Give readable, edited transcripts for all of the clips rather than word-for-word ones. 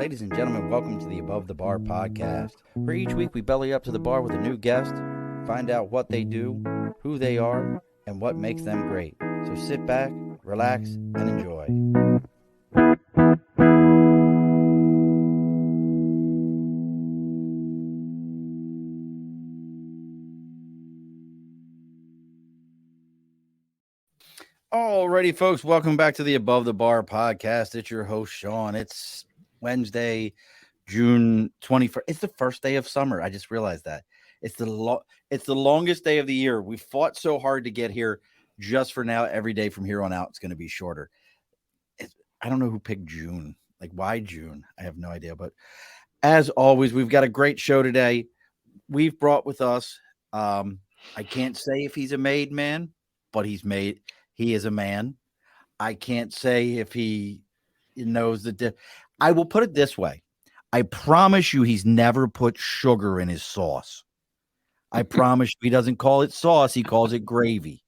Ladies and gentlemen, welcome to the Above the Bar podcast, where each week we belly up to the bar with a new guest, find out what they do, who they are, and what makes them great. So sit back, relax, and enjoy. Alrighty, folks, welcome back to the Above the Bar podcast. It's your host, Sean. It's Wednesday, June 21st. It's the first day of summer. I just realized that. It's the longest day of the year. We fought so hard to get here. Just for now, every day from here on out, it's going to be shorter. I don't know who picked June. Like, why June? I have no idea. But as always, we've got a great show today. We've brought with us, I can't say if he's a made man, but he is a man. I can't say if he knows I will put it this way. I promise you he's never put sugar in his sauce. I promise you he doesn't call it sauce. He calls it gravy.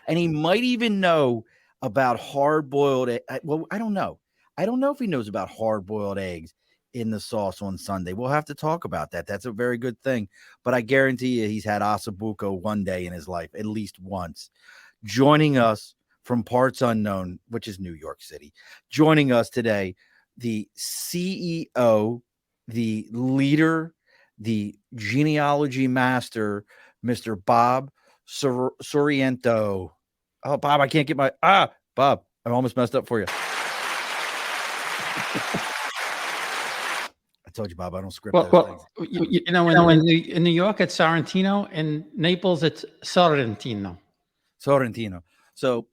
And he might even know about hard-boiled well, I don't know. I don't know if he knows about hard-boiled eggs in the sauce on Sunday. We'll have to talk about that. That's a very good thing. But I guarantee you he's had ossobuco one day in his life, at least once. Joining us from parts unknown, which is New York City. Joining us today, the CEO, the leader, the genealogy master, Mr. Bob Sorrentino. Oh, Bob, I can't get Bob, I almost messed up for you. I told you, Bob, I don't script those things. In New York, it's Sorrentino. In Naples, it's Sorrentino. Sorrentino. So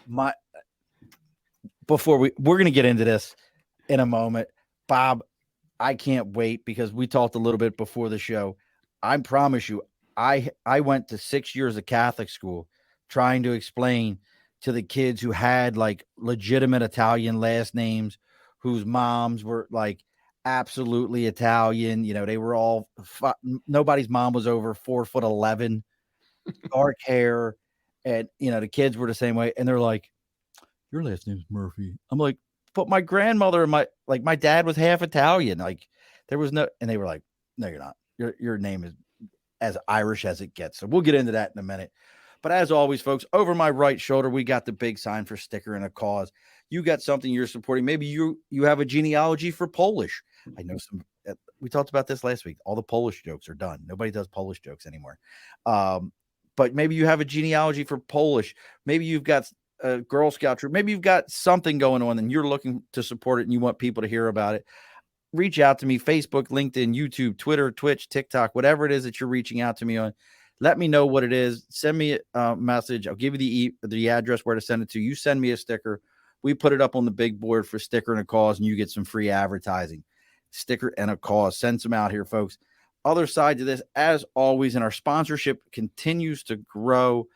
we're going to get into this in a moment. Bob, I can't wait because we talked a little bit before the show. I promise you, I went to 6 years of Catholic school trying to explain to the kids who had like legitimate Italian last names, whose moms were like absolutely Italian. You know, they were all, nobody's mom was over 4'11", dark hair. And, you know, the kids were the same way. And they're like, your last name's Murphy. I'm like, but my grandmother and my dad was half Italian. Like there was no, and they were like, no, you're not. Your name is as Irish as it gets. So we'll get into that in a minute. But as always, folks, over my right shoulder, we got the big sign for Sticker and a Cause. You got something you're supporting. Maybe you have a genealogy for Polish. I know we talked about this last week. All the Polish jokes are done. Nobody does Polish jokes anymore. But maybe you have a genealogy for Polish. Maybe you've got a Girl Scout troop. Maybe you've got something going on and you're looking to support it and you want people to hear about it. Reach out to me, Facebook, LinkedIn, YouTube, Twitter, Twitch, TikTok, whatever it is that you're reaching out to me on. Let me know what it is. Send me a message. I'll give you the address where to send it to. You send me a sticker. We put it up on the big board for Sticker and a Cause, and you get some free advertising. Sticker and a Cause. Send some out here, folks. Other side to this, as always, and our sponsorship continues to grow.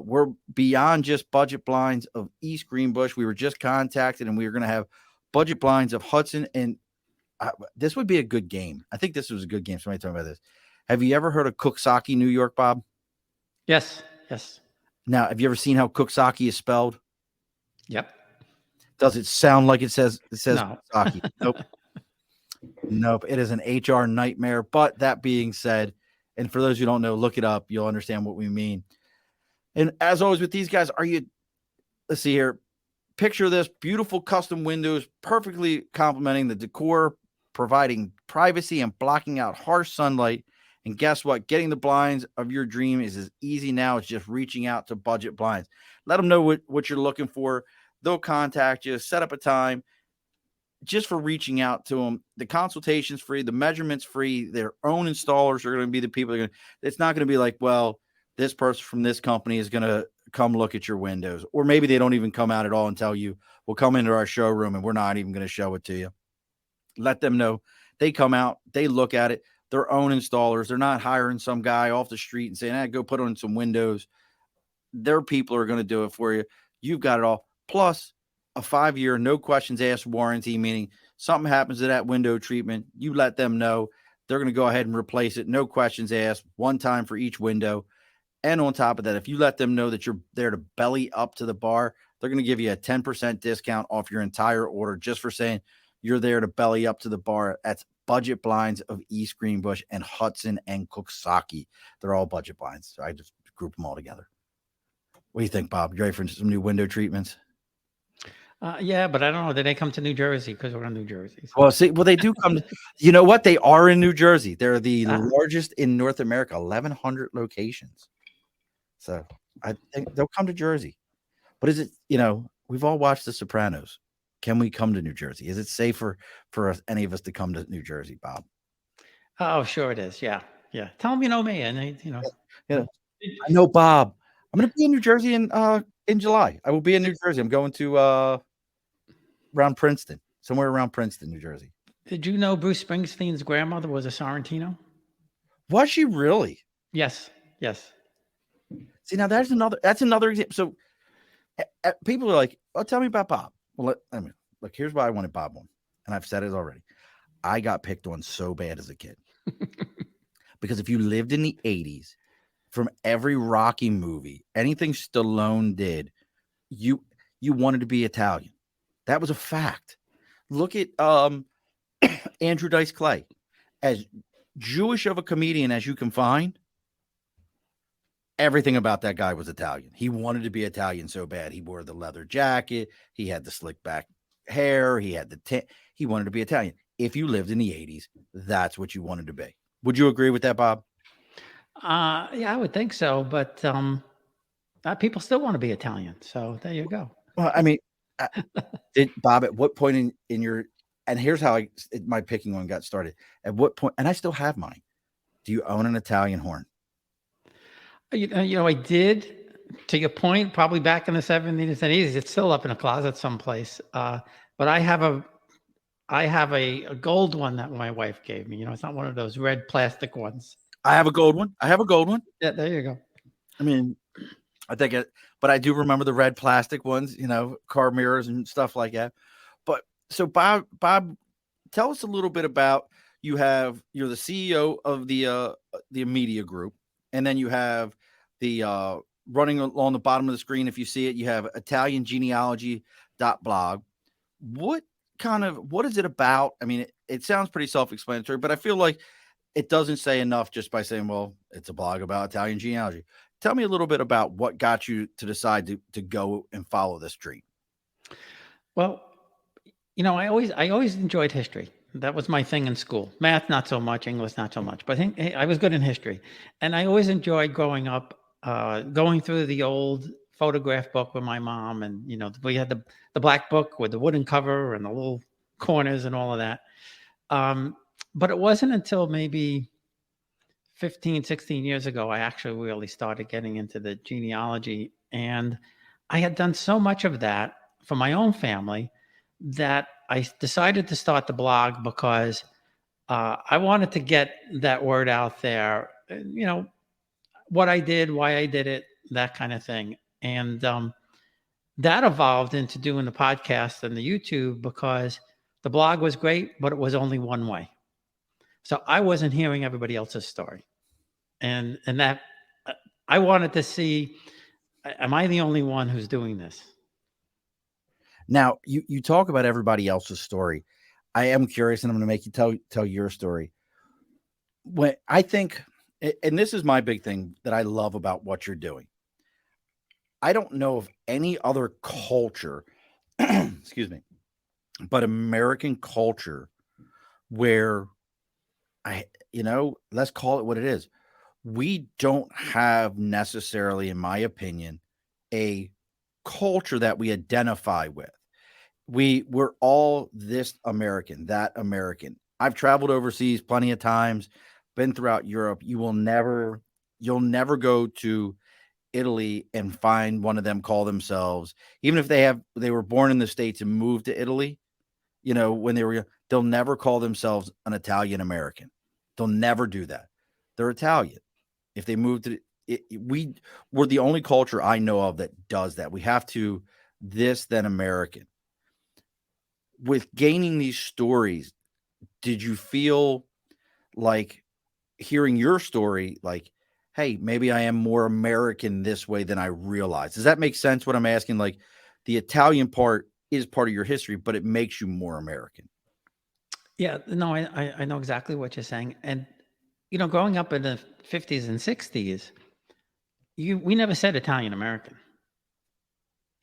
We're beyond just budget blinds of East Greenbush. We were just contacted, and we are going to have budget blinds of Hudson. And this would be a good game. I think this was a good game. Somebody talking about this. Have you ever heard of Cooksaki, New York, Bob? Yes. Now, have you ever seen how Cooksaki is spelled? Yep. Does it sound like it says No. Cooksaki? Nope. It is an HR nightmare. But that being said, and for those who don't know, look it up. You'll understand what we mean. And as always with these guys, let's see here. Picture this, beautiful custom windows, perfectly complementing the decor, providing privacy and blocking out harsh sunlight. And guess what? Getting the blinds of your dream is as easy now as just reaching out to Budget Blinds. Let them know what you're looking for. They'll contact you, set up a time just for reaching out to them. The consultation's free, the measurements free. Their own installers are going to be the people it's not going to be like, well, this person from this company is going to come look at your windows. Or maybe they don't even come out at all and tell you, we'll come into our showroom and we're not even going to show it to you. Let them know. They come out, they look at it, their own installers. They're not hiring some guy off the street and saying, go put on some windows. Their people are going to do it for you. You've got it all. Plus a 5-year, no questions asked warranty, meaning something happens to that window treatment. You let them know. They're going to go ahead and replace it. No questions asked, one time for each window. And on top of that, if you let them know that you're there to belly up to the bar, they're going to give you a 10% discount off your entire order just for saying, you're there to belly up to the bar. That's Budget Blinds of East Greenbush and Hudson and Cooksaki. They're all budget blinds. So I just group them all together. What do you think, Bob? You ready for some new window treatments? Yeah, but I don't know. Did they come to New Jersey? Because we're in New Jersey. Well, see, they do come. You know what? They are in New Jersey. They're the largest in North America, 1,100 locations. So I think they'll come to Jersey. But is it? We've all watched The Sopranos. Can we come to New Jersey? Is it safer for any of us to come to New Jersey, Bob? Oh, sure it is. Yeah. Tell them you know me, and I know Bob. I'm going to be in New Jersey in July. I will be in New Jersey. I'm going to around Princeton, somewhere around Princeton, New Jersey. Did you know Bruce Springsteen's grandmother was a Sorrentino? Was she really? Yes. See, now that's another example. So people are like, "Oh, tell me about Bob." Well, look, here's why I wanted Bob on, and I've said it already. I got picked on so bad as a kid because if you lived in the 80s, from every Rocky movie, anything Stallone did, you wanted to be Italian. That was a fact. Look at Andrew Dice Clay, as Jewish of a comedian as you can find. Everything about that guy was Italian. He wanted to be Italian so bad. He wore the leather jacket. He had the slick back hair. He had he wanted to be Italian. If you lived in the 80s, that's what you wanted to be. Would you agree with that, Bob? Yeah, I would think so. But people still want to be Italian. So there you go. Well, I mean, Bob, at what point in your, and here's how my picking one got started. At what point, and I still have mine. Do you own an Italian horn? I did. To your point, probably back in the 70s and 80s, it's still up in a closet someplace. But I have a gold one that my wife gave me. It's not one of those red plastic ones. I have a gold one. Yeah, there you go. I mean, I think but I do remember the red plastic ones, car mirrors and stuff like that. But so Bob, tell us a little bit about, you're the CEO of the media group, and then you have the running along the bottom of the screen. If you see it, you have ItalianGenealogy.blog. What is it about? I mean, it sounds pretty self-explanatory, but I feel like it doesn't say enough just by saying, well, it's a blog about Italian genealogy. Tell me a little bit about what got you to decide to go and follow this dream. Well, I always enjoyed history. That was my thing in school. Math, not so much. English, not so much. But I was good in history. And I always enjoyed growing up, going through the old photograph book with my mom. And, we had the black book with the wooden cover and the little corners and all of that. But it wasn't until maybe 15, 16 years ago, I actually really started getting into the genealogy. And I had done so much of that for my own family that I decided to start the blog because I wanted to get that word out there, what I did, why I did it, that kind of thing. And that evolved into doing the podcast and the YouTube because the blog was great, but it was only one way. So I wasn't hearing everybody else's story. And that I wanted to see, am I the only one who's doing this? Now, you talk about everybody else's story. I am curious, and I'm going to make you tell your story. When I think, and this is my big thing that I love about what you're doing, I don't know of any other culture, excuse me, but American culture where let's call it what it is. We don't have necessarily, in my opinion, a culture that we identify with. We're all this American, that American. I've traveled overseas plenty of times, been throughout Europe. You'll never go to Italy and find one of them call themselves, even if they were born in the States and moved to Italy, when they'll never call themselves an Italian American. They'll never do that. They're Italian. If they moved to we're the only culture I know of that does that. We have to this then American. With gaining these stories, did you feel like hearing your story, like, hey, maybe I am more American this way than I realized? Does that make sense what I'm asking? Like, the Italian part is part of your history, but it makes you more American. Yeah, no, I know exactly what you're saying. And, growing up in the 50s and 60s, we never said Italian American.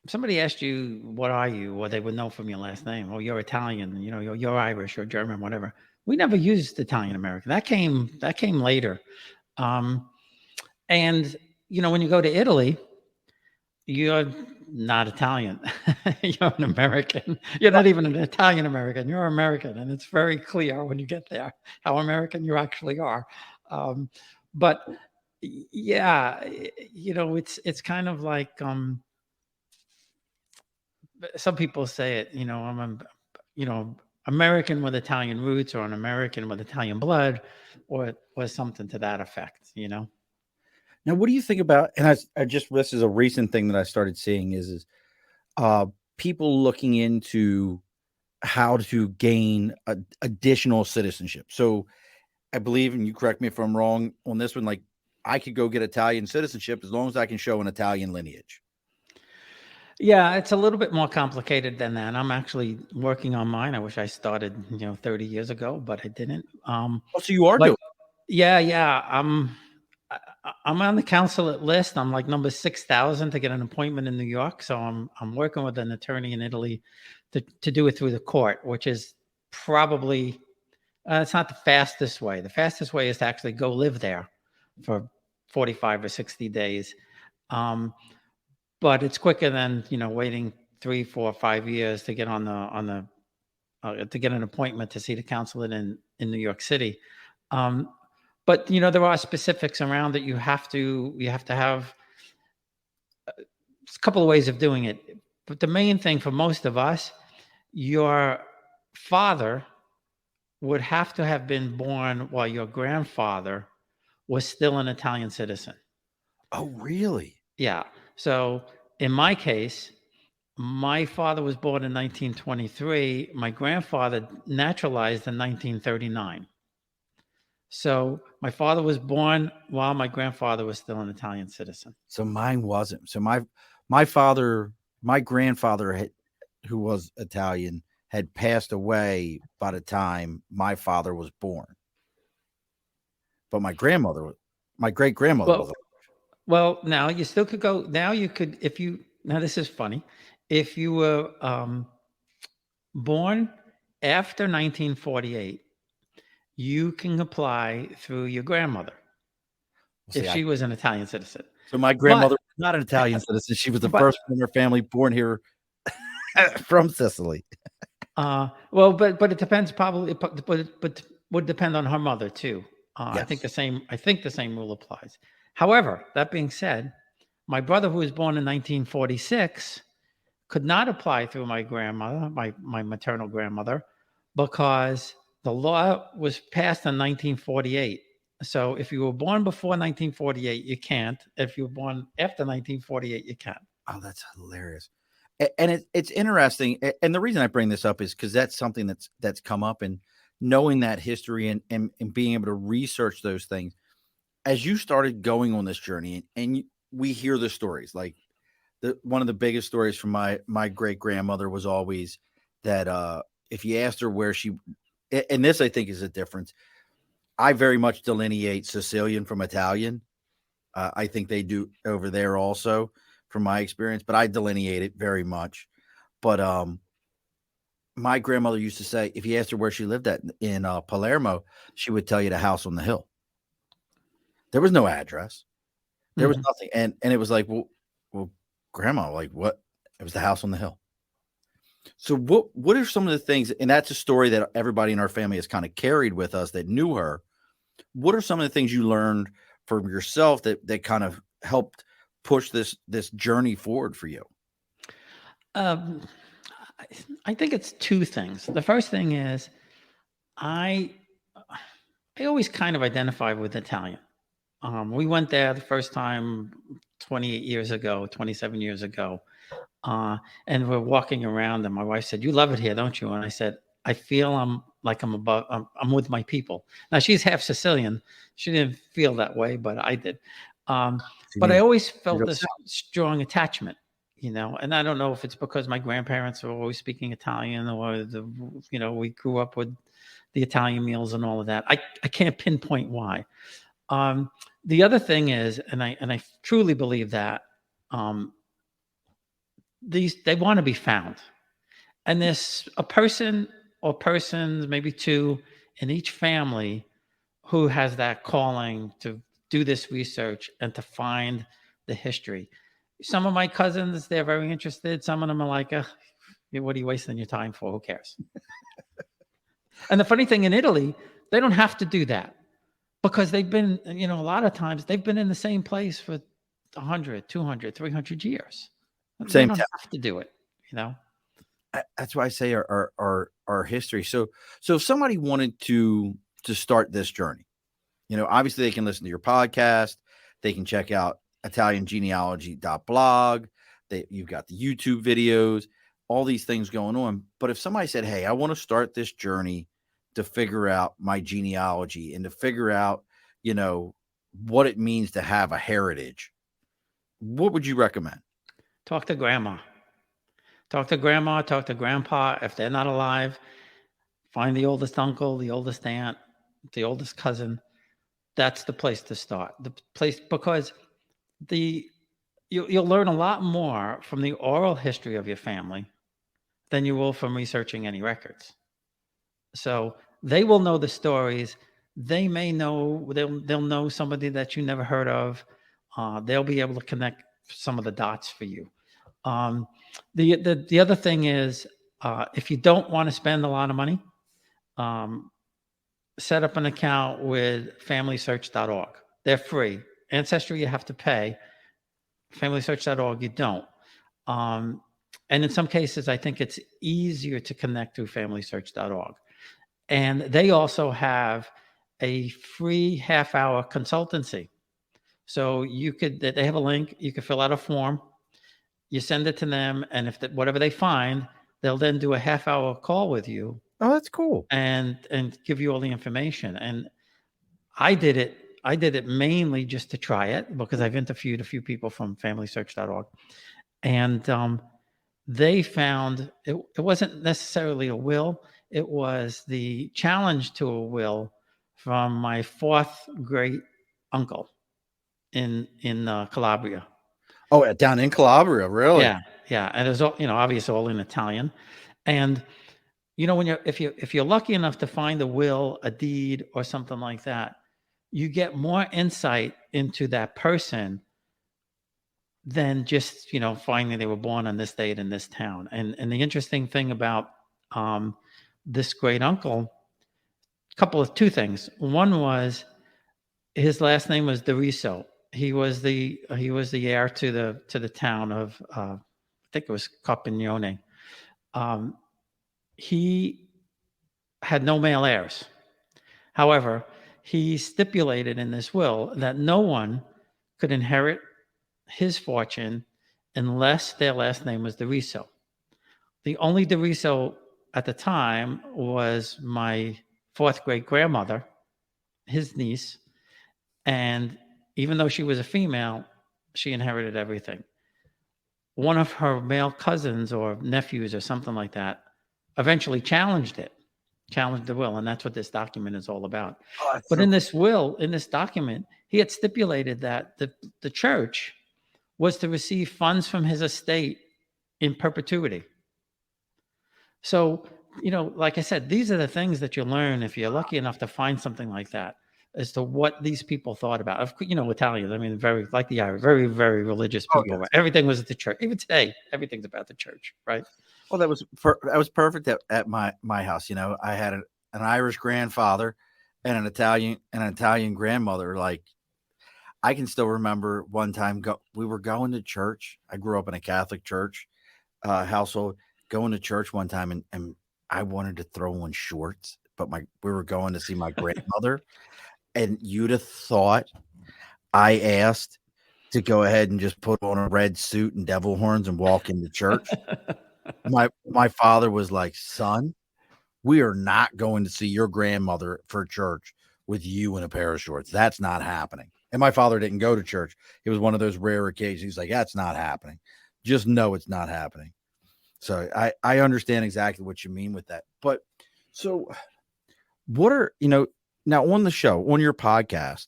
If somebody asked you, "What are you?" Or they would know from your last name. "Oh, you're Italian, you're Irish or German, whatever." We never used Italian American. That came later. Um, and, when you go to Italy, you're not Italian. You're an American. You're not even an Italian American. You're American, and it's very clear when you get there how American you actually are. Um, but yeah, it's kind of like some people say it. I'm American with Italian roots, or an American with Italian blood, or something to that effect. Now, what do you think about? And I just this is a recent thing that I started seeing is uh, people looking into how to gain additional citizenship. So I believe, and you correct me if I'm wrong on this one, like I could go get Italian citizenship as long as I can show an Italian lineage. Yeah, it's a little bit more complicated than that. I'm actually working on mine. I wish I started, 30 years ago, but I didn't. Oh, so you are But doing yeah, I'm on the consulate list. I'm like number 6,000 to get an appointment in New York. So I'm working with an attorney in Italy to do it through the court, which is probably it's not the fastest way. The fastest way is to actually go live there for 45 or 60 days. Um, but it's quicker than waiting 3, 4, 5 years to get to get an appointment to see the consulate in New York City. Um, but there are specifics around that you have to have a couple of ways of doing it. But the main thing for most of us, your father would have to have been born while your grandfather was still an Italian citizen. Oh, really? Yeah. So in my case, my father was born in 1923. My grandfather naturalized in 1939. So my father was born while my grandfather was still an Italian citizen. So mine wasn't. So my grandfather, who was Italian, had passed away by the time my father was born. But my great grandmother was. Well, well, now you still could go. Now you could, if you. Now this is funny. If you were born after 1948, you can apply through your grandmother if See, she was an Italian citizen. so my But grandmother was not an Italian citizen. She was the but first one in her family born here from Sicily. but it depends probably, but would depend on her mother too. I think Yes. the same rule applies. However, that being said, my brother, who was born in 1946, could not apply through my grandmother, my maternal grandmother, because the law was passed in 1948. So if you were born before 1948, you can't. If you were born after 1948, you can. Oh, that's hilarious. And it's interesting. And the reason I bring this up is because that's something that's come up, and knowing that history and being able to research those things as you started going on this journey, and we hear the stories. Like one of the biggest stories from my great grandmother was always that if you asked her where she, and this I think is a difference. I very much delineate Sicilian from Italian. I think they do over there also, from my experience, but I delineate it very much. But my grandmother used to say, if you asked her where she lived at in Palermo, she would tell you the house on the hill. There was no address. There was Mhm. nothing, and it was like, well, grandma, like what? It was the house on the hill. So what are some of the things? And that's a story that everybody in our family has kind of carried with us that knew her. What are some of the things you learned from yourself that kind of helped push this journey forward for you? Um, I I think it's two things. The first thing is I I always kind of identify with Italian. We went there the first time 28 years ago, 27 years ago, uh, and we're walking around, and my wife said, "You love it here, don't you?" And I said, "I feel I'm above. I'm with my people." Now she's half Sicilian. She didn't feel that way, but I did. Um, So but I always you felt go this strong attachment. And I don't know if it's because my grandparents were always speaking Italian, or we grew up with the Italian meals and all of that. I can't pinpoint why. The other thing is, and I truly believe that they want to be found, and there's a person or persons, maybe two, in each family who has that calling to do this research and to find the history. Some of my cousins, they're very interested. Some of them are like, what are you wasting your time for? Who cares? And the funny thing, in Italy, they don't have to do that, because they've been, a lot of times they've been in the same place for 100, 200, 300 years. They Same don't time. have to do it. That's why I say our history. So if somebody wanted to start this journey, obviously they can listen to your podcast. They can check out ItalianGenealogy.blog. You've got the YouTube videos, all these things going on. But if somebody said, hey, I want to start this journey to figure out my genealogy and to figure out, what it means to have a heritage, what would you recommend? Talk to grandma. Talk to grandma, talk to grandpa. If they're not alive, find the oldest uncle, the oldest aunt, the oldest cousin. That's the place to start. The place, because you'll learn a lot more from the oral history of your family than you will from researching any records. So they will know the stories. They may know, they'll know somebody that you never heard of. They'll be able to connect some of the dots for you. The other thing is, if you don't want to spend a lot of money, set up an account with FamilySearch.org. They're free. Ancestry you have to pay. FamilySearch.org you don't. And in some cases, I think it's easier to connect through FamilySearch.org. And they also have a free half-hour consultancy. So they have a link. You can fill out a form. You send it to them, and if whatever they find, they'll then do a half-hour call with you. Oh, that's cool. And give you all the information. And I did it mainly just to try it, because I've interviewed a few people from FamilySearch.org, and they found it wasn't necessarily a will. It was the challenge to a will from my fourth great uncle in Calabria. Oh, down in Calabria, really? Yeah, and it's all, obviously all in Italian. And when if you're lucky enough to find a will, a deed, or something like that, you get more insight into that person than just finding they were born on this date in this town. And the interesting thing about this great uncle, two things. One was his last name was DeRiso. He was the heir to the town of I think it was Carpignone. He had no male heirs. However, he stipulated in this will that no one could inherit his fortune unless their last name was DeRiso. The only DeRiso at the time was my fourth great grandmother, his niece, and even though she was a female, she inherited everything. One of her male cousins or nephews or something like that eventually challenged the will, and that's what this document is all about. Oh, but in this document, he had stipulated that the church was to receive funds from his estate in perpetuity. So, like I said, these are the things that you learn if you're lucky enough to find something like that, as to what these people thought about. Italians, I mean, very, like the Irish, very, very religious people. yes. Everything was at the church. Even today, everything's about the church, right? Well, that was perfect at my house. I had an Irish grandfather and an Italian grandmother. Like, I can still remember one time we were going to church. I grew up in a Catholic church household. Going to church one time, and I wanted to throw on shorts, but we were going to see my grandmother, and you'd have thought I asked to go ahead and just put on a red suit and devil horns and walk into church. My father was like, son, we are not going to see your grandmother for church with you in a pair of shorts. That's not happening. And my father didn't go to church. It was one of those rare occasions. He's like, that's not happening. just know it's not happening. So I understand exactly what you mean with that. But so what are, now on the show, on your podcast,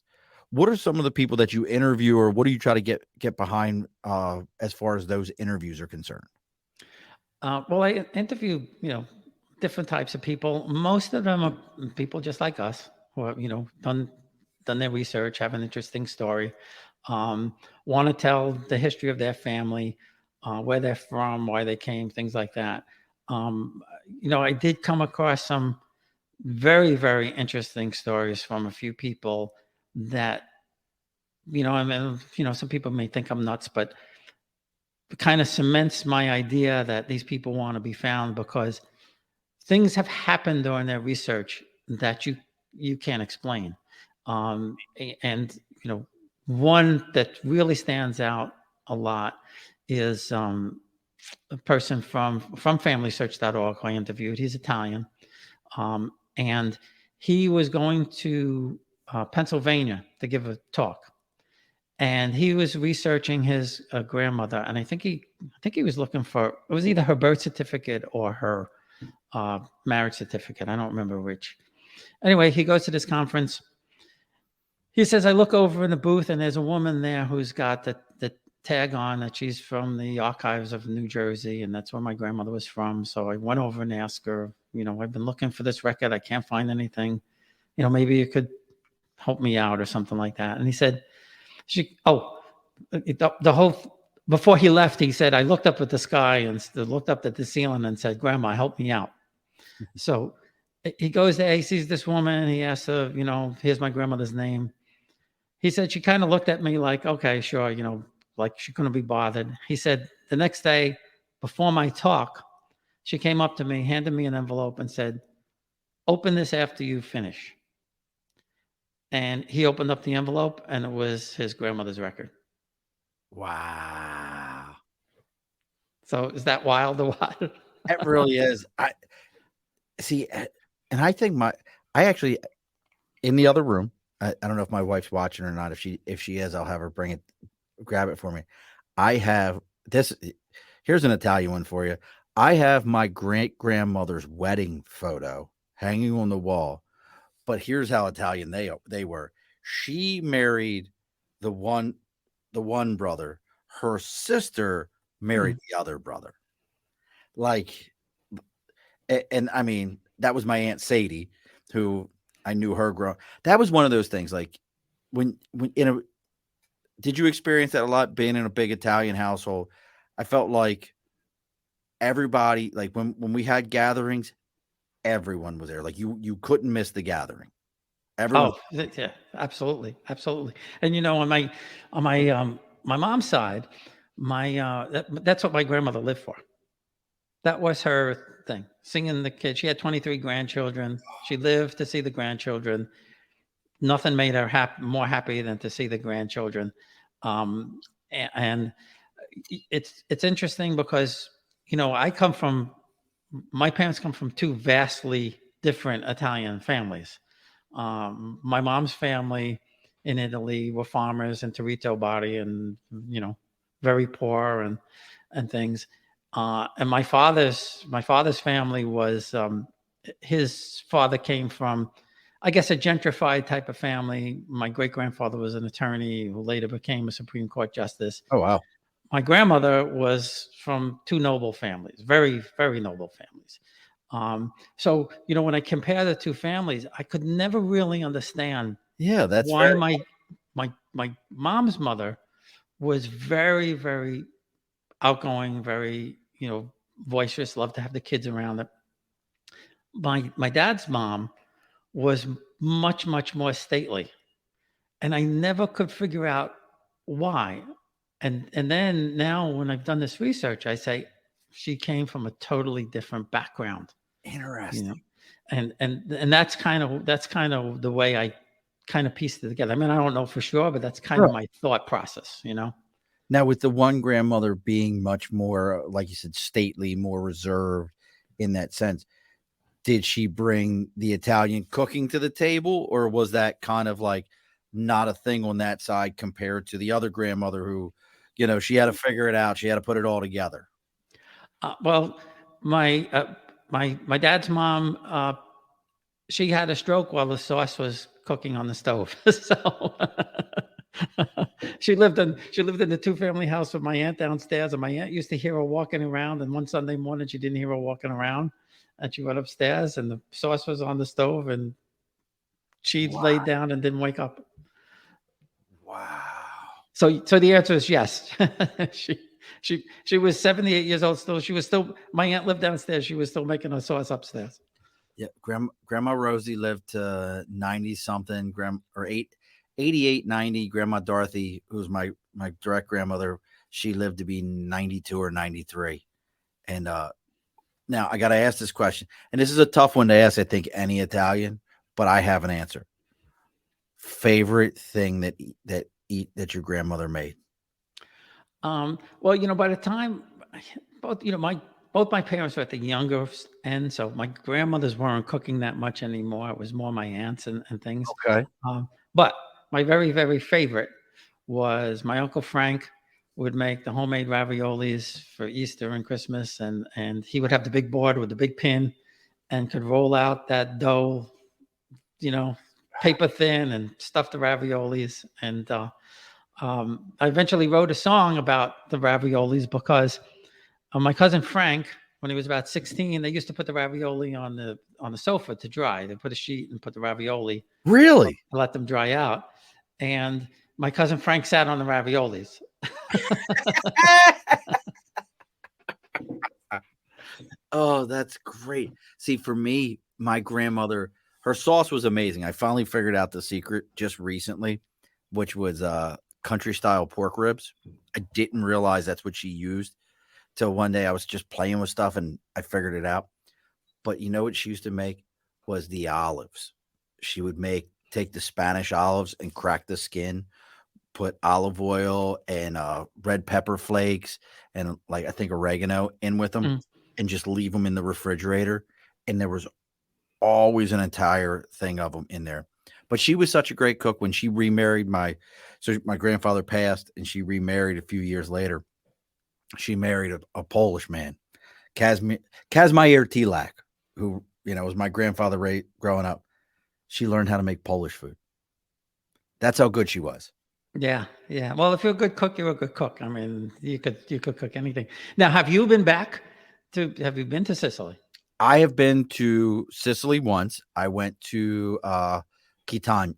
what are some of the people that you interview, or what do you try to get behind as far as those interviews are concerned? Well, I interview, different types of people. Most of them are people just like us who have, done their research, have an interesting story, want to tell the history of their family, where they're from, why they came, things like that. I did come across some very, very interesting stories from a few people that, I mean, some people may think I'm nuts, but it kind of cements my idea that these people want to be found because things have happened during their research that you can't explain. And one that really stands out a lot is a person from FamilySearch.org who I interviewed. He's Italian, and he was going to Pennsylvania to give a talk, and he was researching his grandmother, and I think he was looking for, it was either her birth certificate or her marriage certificate. I don't remember which. Anyway, he goes to this conference. He says, I look over in the booth and there's a woman there who's got the tag on that she's from the archives of New Jersey, and that's where my grandmother was from. So I went over and asked her, I've been looking for this record. I can't find anything. Maybe you could help me out or something like that. And he said, the whole, before he left, he said, I looked up at the sky and looked up at the ceiling and said, Grandma, help me out. So he goes there, he sees this woman, he asks her, here's my grandmother's name. He said, she kind of looked at me like, okay, sure, like she couldn't be bothered. He said, the next day before my talk, she came up to me, handed me an envelope and said, open this after you finish. And he opened up the envelope and it was his grandmother's record. Wow. So is that wild or what? It really is. I see. And I think I actually, in the other room, I don't know if my wife's watching or not. If she is, I'll have her grab it for me. I have this. Here's an Italian one for you. I have my great grandmother's wedding photo hanging on the wall, but here's how Italian they were. She married the one brother. Her sister married the other brother. Like, and I mean, that was my Aunt Sadie, who I knew her grow. That was one of those things. Like when did you experience that a lot being in a big Italian household? I felt like everybody, like when we had gatherings, everyone was there. Like you couldn't miss the gathering. Everyone. Oh, yeah, absolutely. Absolutely. And on my mom's side, that's what my grandmother lived for. That was her thing, singing the kids. She had 23 grandchildren. She lived to see the grandchildren. Nothing made her more happy than to see the grandchildren. And it's interesting because, my parents come from two vastly different Italian families. My mom's family in Italy were farmers in Torito Bari and, very poor and things. And my father's family was, his father came from, I guess, a gentrified type of family. My great grandfather was an attorney who later became a Supreme Court justice. Oh, wow. My grandmother was from two noble families, very, very noble families. So, when I compare the two families, I could never really understand That's why very my mom's mother was very, very outgoing, very, boisterous, loved to have the kids around it. My dad's mom was much, much more stately. And I never could figure out why. And then now when I've done this research, I say she came from a totally different background. interesting. And that's kind of the way I kind of pieced it together. I mean, I don't know for sure, but that's kind of my thought process. Now, with the one grandmother being much more, like you said, stately, more reserved in that sense, did she bring the Italian cooking to the table, or was that kind of like not a thing on that side compared to the other grandmother who, She had to figure it out. She had to put it all together. Well, my my dad's mom, she had a stroke while the sauce was cooking on the stove. So she lived in the two-family house with my aunt downstairs, and my aunt used to hear her walking around. And one Sunday morning, she didn't hear her walking around, and she went upstairs, and the sauce was on the stove, and she Wow. laid down and didn't wake up. Wow. So the answer is yes. She was 78 years old still. She was still, my aunt lived downstairs. She was still making her sauce upstairs. Yeah, Grandma Rosie lived to 90 something, 88, 90. Grandma Dorothy, who's my direct grandmother, she lived to be 92 or 93. And now I got to ask this question, and this is a tough one to ask. I think any Italian, but I have an answer. Favorite thing that your grandmother made? Well, by the time both, both my parents were at the younger end, so my grandmothers weren't cooking that much anymore. It was more my aunts and things. Okay. But my very, very favorite was my Uncle Frank would make the homemade raviolis for Easter and Christmas, and he would have the big board with the big pin and could roll out that dough, paper thin, and stuff the raviolis. And I eventually wrote a song about the raviolis because my cousin Frank, when he was about 16, they used to put the ravioli on the sofa to dry. They put a sheet and put the ravioli. Really? To let them dry out. And my cousin Frank sat on the raviolis. Oh, that's great. See, for me, my grandmother, her sauce was amazing. I finally figured out the secret just recently, which was country style pork ribs. I didn't realize that's what she used till one day I was just playing with stuff and I figured it out. But you know what she used to make was the olives. She would take the Spanish olives and crack the skin, put olive oil and red pepper flakes and I think oregano in with them, and just leave them in the refrigerator. And there was always an entire thing of them in there. But she was such a great cook. When she remarried my grandfather passed, and she remarried a few years later. She married a Polish man, Kazimierz Tilak, who was my grandfather growing up. She learned how to make Polish food. That's how good she was. Yeah. Well, if you're a good cook, you're a good cook. I mean, you could cook anything. Now, have you been to Sicily? I have been to Sicily once. I went to Catania,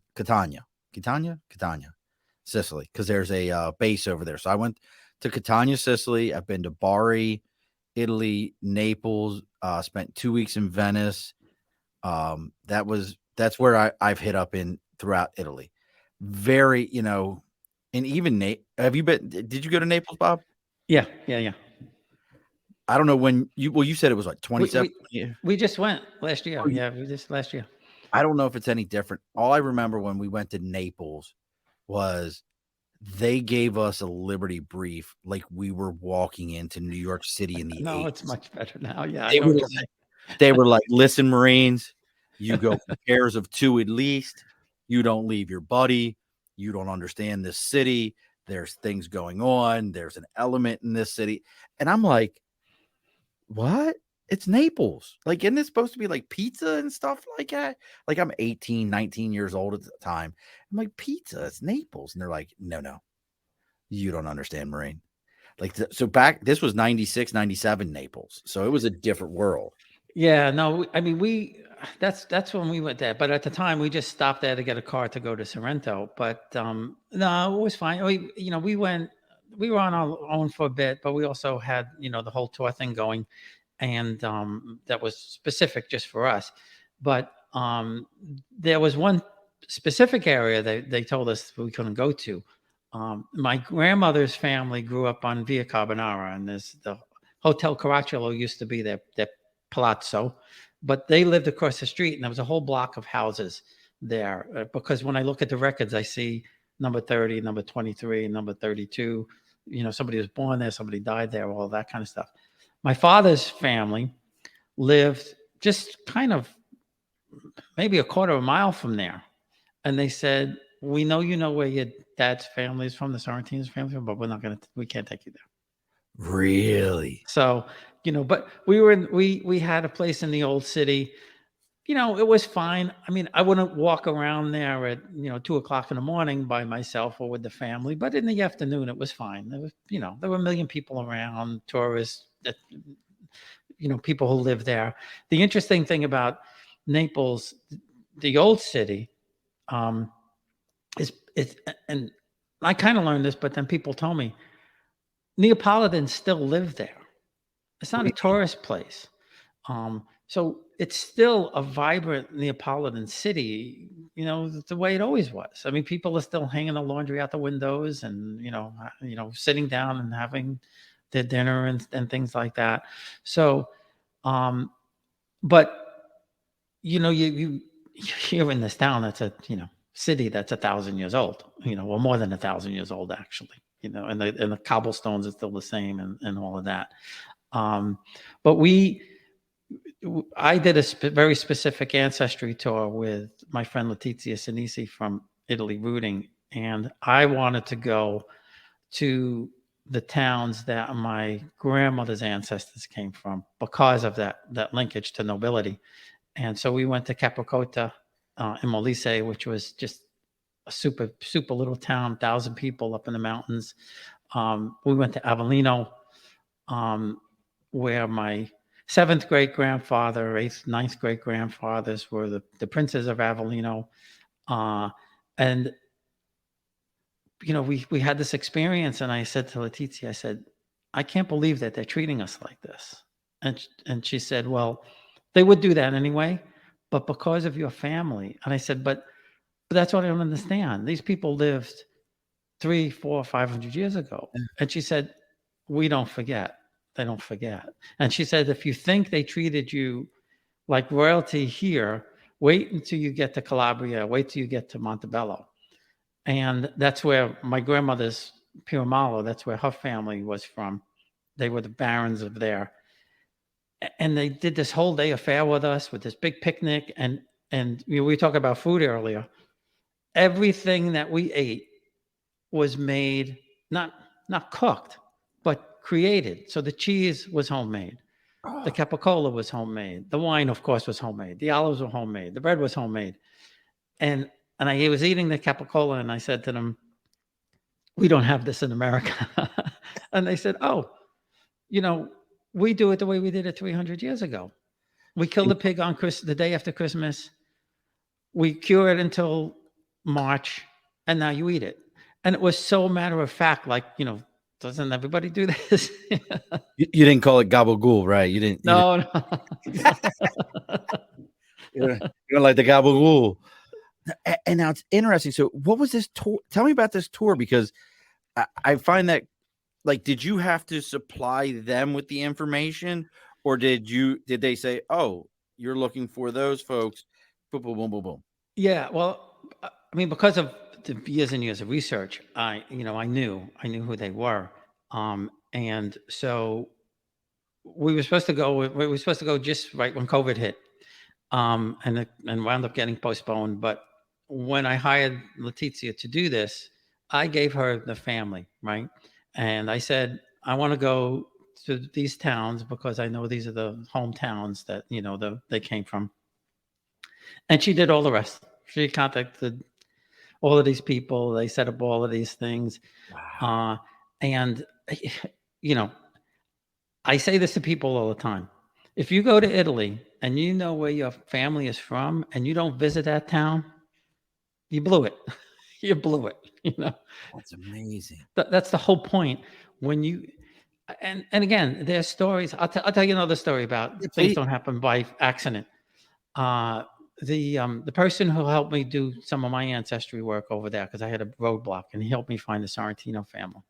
Sicily, because there's a base over there. So I went to Catania, Sicily. I've been to Bari, Italy, Naples. Spent 2 weeks in Venice. That's where I've hit up in throughout Italy. Very, and even have you been? Did you go to Naples, Bob? Yeah. I don't know when you said it was like 27. We just went last year. Yeah, we just last year. I don't know if it's any different. All I remember when we went to Naples was they gave us a Liberty brief like we were walking into New York City in the 80s. No, it's much better now. Yeah, they were like, listen, Marines, you go in pairs of 2 at least. You don't leave your buddy. You don't understand this city. There's things going on. There's an element in this city. And I'm like, what? It's Naples. Like, isn't it supposed to be like pizza and stuff like that? Like, I'm 18, 19 years old at the time. I'm like, pizza, it's Naples. And they're like, no, you don't understand, Marine. Like, so this was 96, 97 Naples. So it was a different world. Yeah, no, I mean, that's when we went there. But at the time, we just stopped there to get a car to go to Sorrento. But no, it was fine. We were on our own for a bit, but we also had, the whole tour thing going. And that was specific just for us. But there was one specific area they told us we couldn't go to. My grandmother's family grew up on Via Carbonara, and there's the Hotel Caracciolo used to be their palazzo, but they lived across the street, and there was a whole block of houses there. Because when I look at the records, I see number 30, number 23, number 32. Somebody was born there, somebody died there, all that kind of stuff. My father's family lived just kind of maybe a quarter of a mile from there. And they said we know you know where your dad's family is from, the Sorrentino's family from, but we can't take you there. Really? So, but we had a place in the old city. It was fine. I mean, I wouldn't walk around there at 2 o'clock in the morning by myself or with the family, but in the afternoon it was fine. There were a million people around, tourists, people who live there. The interesting thing about Naples, the old city, is and I kind of learned this, but then people told me Neapolitans still live there. It's not a tourist place. So it's still a vibrant Neapolitan city, the way it always was. I mean, people are still hanging the laundry out the windows and, sitting down and having their dinner and things like that. So, but, you here in this town, that's a, city that's 1,000 years old, or more than 1,000 years old, actually, and the cobblestones are still the same and all of that. But I did a very specific ancestry tour with my friend Letizia Sinisi from Italy Rooting, and I wanted to go to the towns that my grandmother's ancestors came from because of that linkage to nobility. And so we went to Capricota in Molise, which was just a super, super little town, 1,000 people up in the mountains. We went to Avellino, where my seventh great grandfather, eighth, ninth great grandfathers were the princes of Avellino. And, we had this experience, and I said to Letizia, I said, I can't believe that they're treating us like this. And she said, well, they would do that anyway, but because of your family. And I said, but that's what I don't understand. These people lived 300, 400, 500 years ago. And she said, we don't forget. They don't forget. And she said, if you think they treated you like royalty here, wait until you get to Calabria, wait till you get to Montebello. And that's where my grandmother's Pirmalo, that's where her family was from. They were the barons of there. And they did this whole day affair with us with this big picnic. And we talked about food earlier. Everything that we ate was made, not cooked, but created. So the cheese was homemade. The capicola was homemade. The wine, of course, was homemade. The olives were homemade. The bread was homemade. And I was eating the capicola, and I said to them, we don't have this in America. And they said, oh, we do it the way we did it 300 years ago. We kill the pig on the day after Christmas. We cure it until March, and now you eat it. And it was so matter of fact, like, doesn't everybody do this? You didn't call it gabagool, right? You didn't. No. You're like the gabagool. And now it's interesting. So what was this tour? Tell me about this tour, because I find that, like, did you have to supply them with the information, or did they say, oh, you're looking for those folks? Boom, boom, boom, boom, boom. Yeah. Well, I mean, because of the years and years of research, I knew who they were. And so we were supposed to go just right when COVID hit. And wound up getting postponed. But when I hired Letizia to do this, I gave her the family, right? And I said, I want to go to these towns because I know these are the hometowns that, they came from. And she did all the rest. She contacted all of these people. They set up all of these things. Wow. And, I say this to people all the time. If you go to Italy and you know where your family is from and you don't visit that town, you blew it. You blew it. That's amazing. That's the whole point. When you and again, there's stories. I'll tell you another story about things don't happen by accident. The person who helped me do some of my ancestry work over there, because I had a roadblock, and he helped me find the Sorrentino family.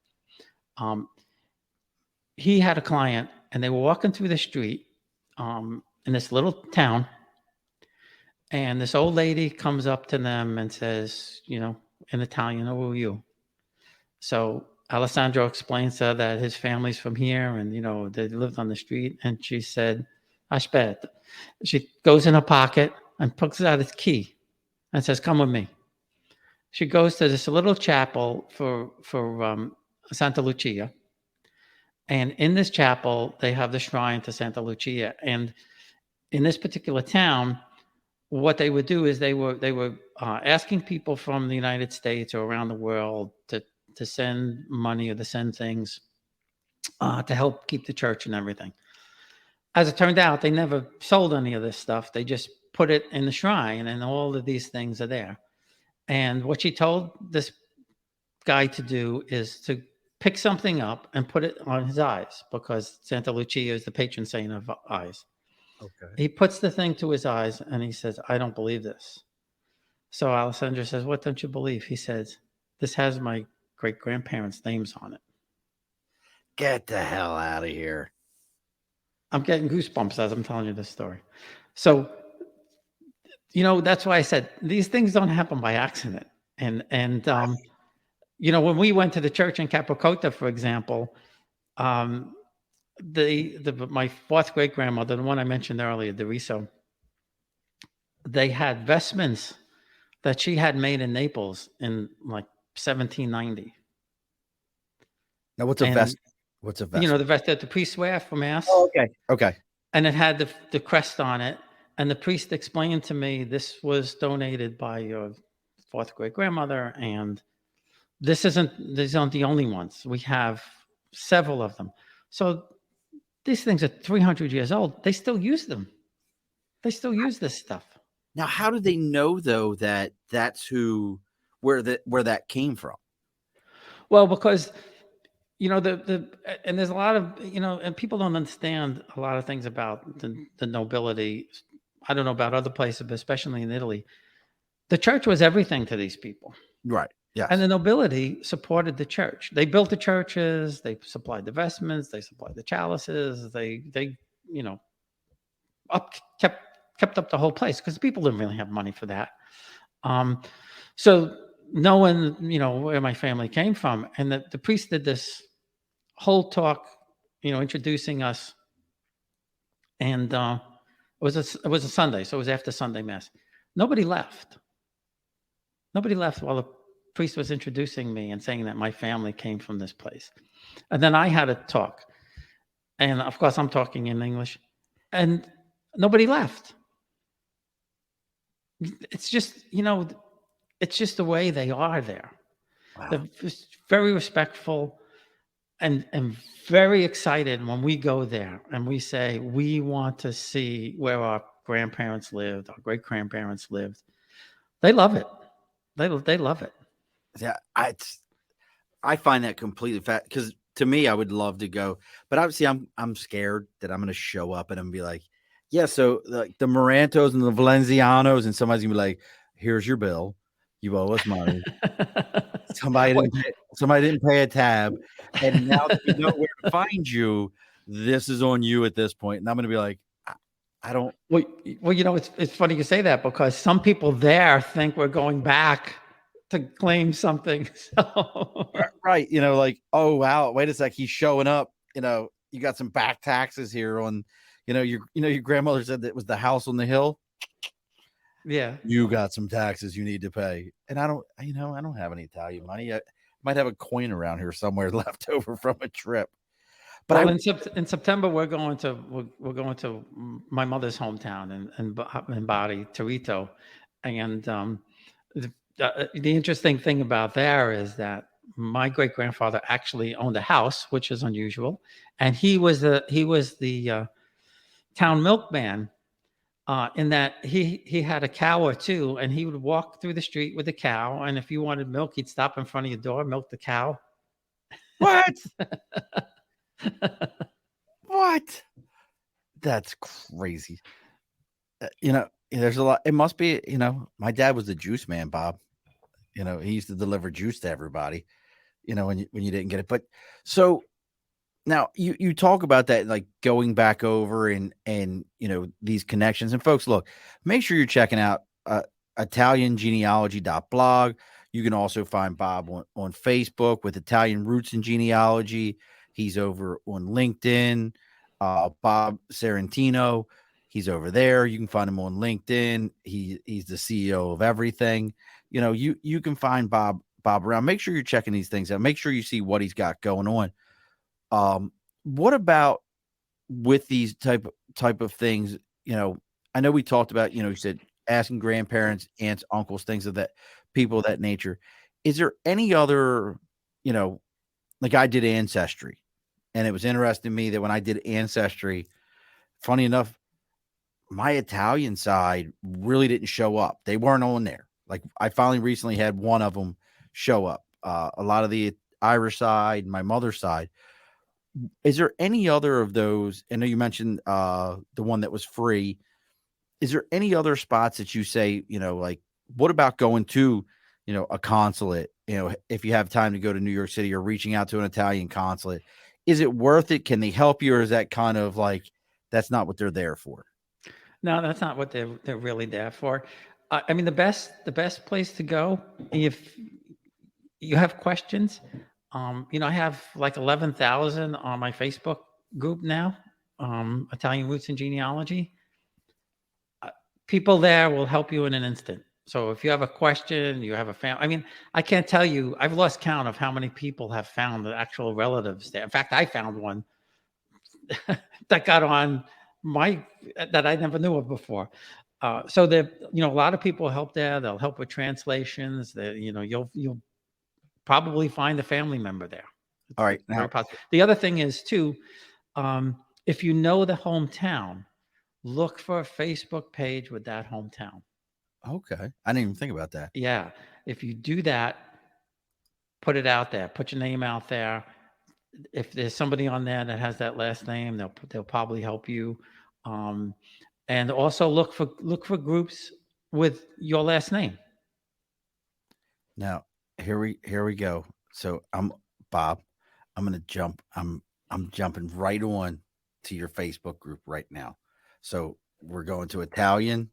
He had a client, and they were walking through the street in this little town, and this old lady comes up to them and says, in Italian, "Who are you?" So Alessandro explains to her that his family's from here, and they lived on the street. And she said, "Aspetta." She goes in her pocket and pulls out his key and says, "Come with me." she goes to this little chapel for Santa Lucia, and in this chapel they have the shrine to Santa Lucia. And in this particular town, what they would do is they were asking people from the United States or around the world to send money or to send things to help keep the church and everything. As it turned out, they never sold any of this stuff. They just put it in the shrine, and all of these things are there. And what she told this guy to do is to pick something up and put it on his eyes, because Santa Lucia is the patron saint of eyes. Okay. He puts the thing to his eyes and he says, "I don't believe this." So Alessandra says, "What don't you believe?" He says, "This has my great grandparents' names on it." Get the hell out of here. I'm getting goosebumps as I'm telling you this story. So, that's why I said these things don't happen by accident. And when we went to the church in Capocota, for example, um, my fourth great grandmother, the one I mentioned earlier, Deriso, they had vestments that she had made in Naples in like 1790. Now, what's a And vest? What's a vest? the vest that the priests wear for mass. Oh, okay. Okay. And it had the crest on it. And the priest explained to me, this was donated by your fourth great grandmother, and these aren't the only ones. We have several of them. So these things are 300 years old. They still use them. They still use this stuff. Now, how do they know though that that's where that came from? Well, because and there's a lot of and people don't understand a lot of things about the nobility. I don't know about other places, but especially in Italy, the church was everything to these people. Right. Yes. And the nobility supported the church. They built the churches, they supplied the vestments, they supplied the chalices, they up kept up the whole place, because people didn't really have money for that. So knowing where my family came from, and the priest did this whole talk, introducing us, and it was a Sunday, so it was after Sunday mass. Nobody left. Nobody left while the priest was introducing me and saying that my family came from this place. And then I had a talk, and of course I'm talking in English, and nobody left. It's just it's just the way they are there. Wow. They're just very respectful and very excited when we go there and we say we want to see where our grandparents lived, our great grandparents lived. They love it. They love it. Yeah, I find that completely fat, because to me, I would love to go, but obviously, I'm scared that I'm going to show up and I'm gonna be like, yeah, so like the Morantos and the Valencianos, and somebody's gonna be like, here's your bill, you owe us money. Somebody didn't pay a tab, and now that we know where to find you, this is on you at this point. And I'm gonna be like, I don't. Well, it's funny you say that, because some people there think we're going back to claim something. So. Right. Like, oh, wow, wait a sec. He's showing up. You got some back taxes here on, your grandmother said that it was the house on the hill. Yeah. You got some taxes you need to pay. And I don't have any Italian money. I might have a coin around here somewhere left over from a trip. But in September, we're going to my mother's hometown in Bari, Torito, and the interesting thing about there is that my great grandfather actually owned a house, which is unusual, and he was the town milkman. In that he had a cow or two, and he would walk through the street with the cow, and if you wanted milk, he'd stop in front of your door, milk the cow. what? What? That's crazy. There's a lot. It must be, my dad was the juice man, Bob. He used to deliver juice to everybody, when you didn't get it. But so now you talk about that, like going back over and these connections. And folks, look, make sure you're checking out ItalianGenealogy.blog. You can also find Bob on Facebook with Italian Roots and Genealogy. He's over on LinkedIn, Bob Sorrentino. He's over there. You can find him on LinkedIn. He's the CEO of everything. You can find Bob around. Make sure you're checking these things out. Make sure you see what he's got going on. What about with these type of things? I know we talked about, you said asking grandparents, aunts, uncles, things of that, people of that nature. Is there any other, like I did Ancestry, and it was interesting to me that when I did Ancestry, funny enough, my Italian side really didn't show up. They weren't on there. Like I finally recently had one of them show up. A lot of the Irish side, my mother's side. Is there any other of those? I know you mentioned the one that was free. Is there any other spots that you say, like what about going to, a consulate, if you have time to go to New York City or reaching out to an Italian consulate, is it worth it? Can they help you? Or is that kind of like, that's not what they're there for? No, that's not what they're really there for. I mean, the best place to go if you have questions. I have like 11,000 on my Facebook group now. Italian Roots and Genealogy. People there will help you in an instant. So if you have a question, you have a family. I mean, I can't tell you. I've lost count of how many people have found the actual relatives there. In fact, I found one that got on that I never knew of before. So there, a lot of people help there. They'll help with translations. You'll probably find a family member there. All right. It's very possible. The other thing is too, if you know the hometown, look for a Facebook page with that hometown. Okay. I didn't even think about that. Yeah. If you do that, put it out there. Put your name out there. If there's somebody on there that has that last name, they'll probably help you. And also look for groups with your last name. Now, here we go. So I'm Bob. I'm gonna jump. I'm jumping right on to your Facebook group right now. So we're going to Italian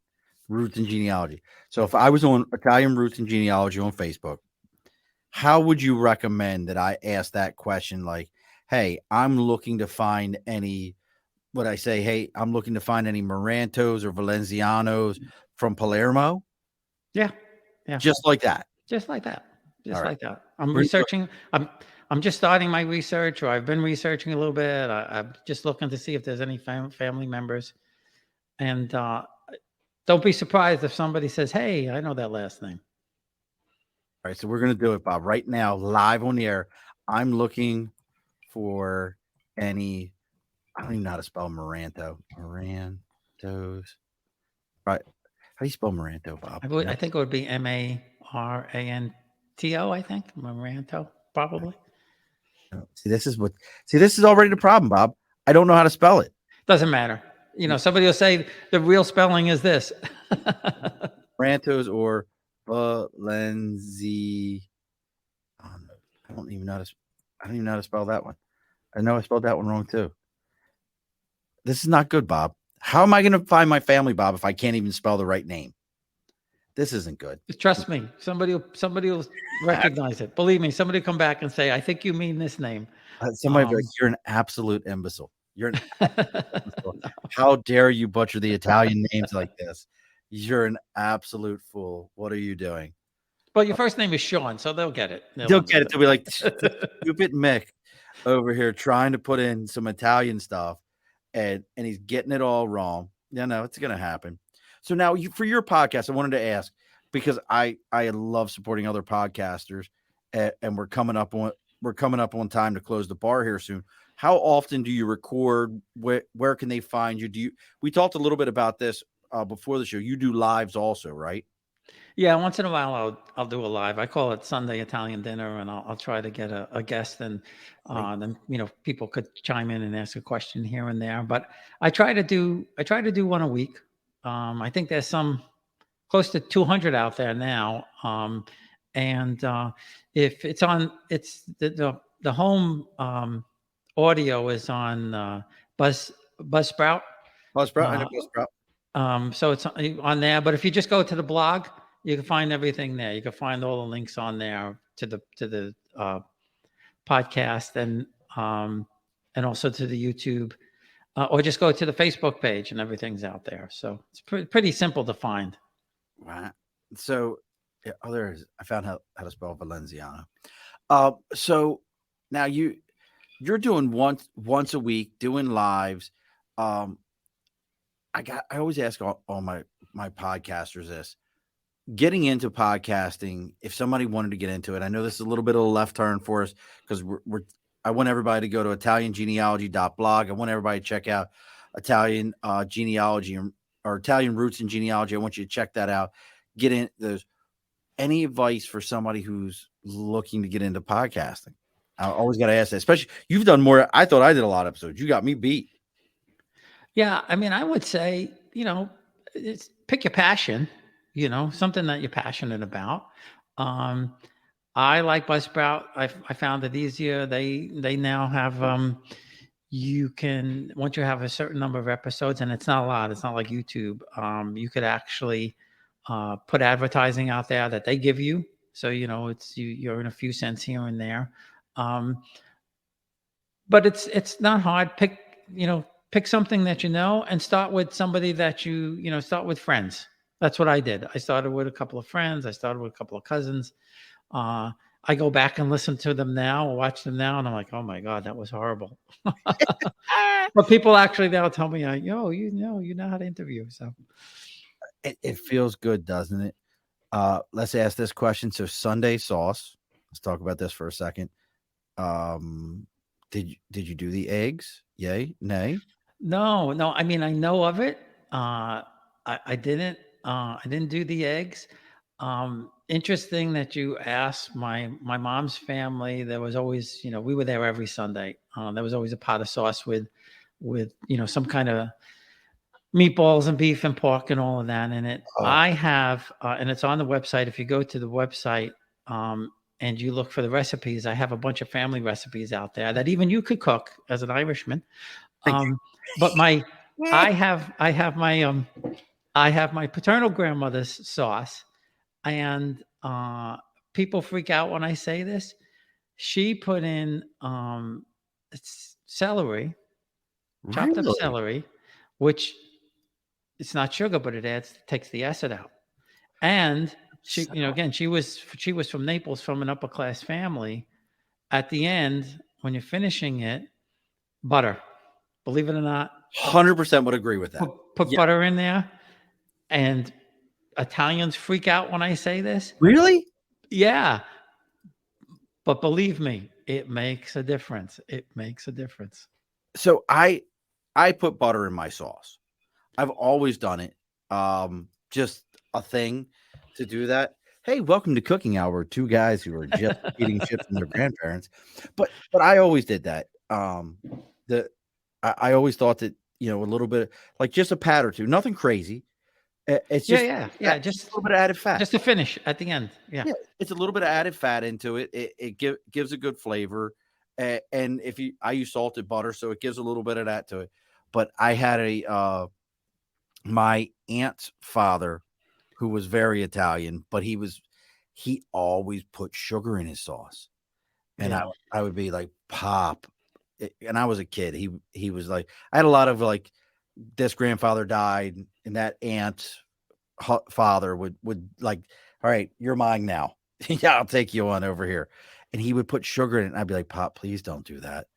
Roots and Genealogy. So if I was on Italian Roots and Genealogy on Facebook, how would you recommend that I ask that question? Like, hey, I'm looking to find any. Would I say, hey, I'm looking to find any Marantos or Valencianos from Palermo? Yeah. Yeah. Just like that. Just like that. All Just right. like that. I'm researching. I'm just starting my research, or I've been researching a little bit. I'm just looking to see if there's any family members. And don't be surprised if somebody says, "Hey, I know that last name." All right, so we're gonna do it, Bob. Right now, live on the air. I'm looking for any. I don't even know how to spell Maranto. Marantos. Right. How do you spell Maranto, Bob? I think it would be Maranto. I think Maranto, probably. See, this is already the problem, Bob. I don't know how to spell it. Doesn't matter. Somebody will say the real spelling is this. Marantos or Valenzi. I don't even know how to spell that one. I know I spelled that one wrong too. This is not good, Bob. How am I going to find my family, Bob, if I can't even spell the right name? This isn't good. Trust me, somebody will recognize it. Believe me, somebody will come back and say, "I think you mean this name." Somebody be like, you're an absolute imbecile. You're an absolute imbecile. How dare you butcher the Italian names like this? You're an absolute fool. What are you doing? Well, your first name is Sean, so they'll get it. They'll get it. They'll be like, stupid Mick over here trying to put in some Italian stuff, and he's getting it all wrong. No, it's going to happen. So now, for your podcast, I wanted to ask, because I love supporting other podcasters, and we're coming up on time to close the bar here soon. How often do you record? Where can they find you? We talked a little bit about this before the show. You do lives also, right? Yeah, once in a while I'll do a live. I call it Sunday Italian dinner, and I'll try to get a guest, and then people could chime in and ask a question here and there. But I try to do one a week. I think there's some close to 200 out there now, and if it's on, it's the home audio is on Buzzsprout. Buzzsprout, I know Buzzsprout. So it's on there. But if you just go to the blog, you can find everything there. You can find all the links on there to the podcast and also to the YouTube. or just go to the Facebook page and everything's out there. So it's pretty simple to find. Right. So, there is. I found how to spell Valenciano. So now you're doing once a week doing lives. Um, I always ask all my podcasters this: getting into podcasting. If somebody wanted to get into it, I know this is a little bit of a left turn for us because I want everybody to go to ItalianGenealogy.blog. I want everybody to check out Italian genealogy or Italian roots and genealogy. I want you to check that out. Get in those. Any advice for somebody who's looking to get into podcasting? I always got to ask that, especially you've done more. I thought I did a lot of episodes. You got me beat. Yeah, I mean, I would say, pick your passion, something that you're passionate about. Um, I like Buzzsprout. I found it easier. They now have you can, once you have a certain number of episodes, and it's not a lot. It's not like YouTube. You could actually put advertising out there that they give you. So you're in a few cents here and there. But it's not hard. Pick something that and start with somebody that start with friends. That's what I did. I started with a couple of friends. I started with a couple of cousins. I go back and listen to them now, or watch them now, and I'm like, oh my God, that was horrible. But people actually now tell me, you know how to interview. So It feels good, doesn't it? Let's ask this question. So Sunday sauce. Let's talk about this for a second. Did you do the eggs? Yay, nay? No. I mean, I know of it. I didn't. I didn't do the eggs. Interesting that you asked. My mom's family. There was always, we were there every Sunday. There was always a pot of sauce with some kind of meatballs and beef and pork and all of that in it. Oh. I have, and it's on the website. If you go to the website and you look for the recipes, I have a bunch of family recipes out there that even you could cook as an Irishman. But I have my paternal grandmother's sauce, and people freak out when I say this. She put in celery, chopped up celery, which it's not sugar, but it takes the acid out. And she, again, she was from Naples, from an upper class family. At the end, when you're finishing it, butter. Believe it or not, 100% would agree with that. Put butter in there, and Italians freak out when I say this. Really? Yeah. But believe me, it makes a difference. It makes a difference. So I put butter in my sauce. I've always done it. Just a thing to do that. Hey, welcome to Cooking Hour. Two guys who are just eating shit from their grandparents. But I always did that. I always thought that, a little bit like just a pat or two, nothing crazy. It's just just a little bit of added fat, just to finish at the end. Yeah, it's a little bit of added fat into it. It gives a good flavor, and I use salted butter, so it gives a little bit of that to it. But I had my aunt's father, who was very Italian, but he always put sugar in his sauce, and I would be like, Pop. And I was a kid. He was like, I had a lot of like, this grandfather died, and that aunt's father would like, all right, you're mine now. Yeah, I'll take you on over here. And he would put sugar in it, and I'd be like, Pop, please don't do that.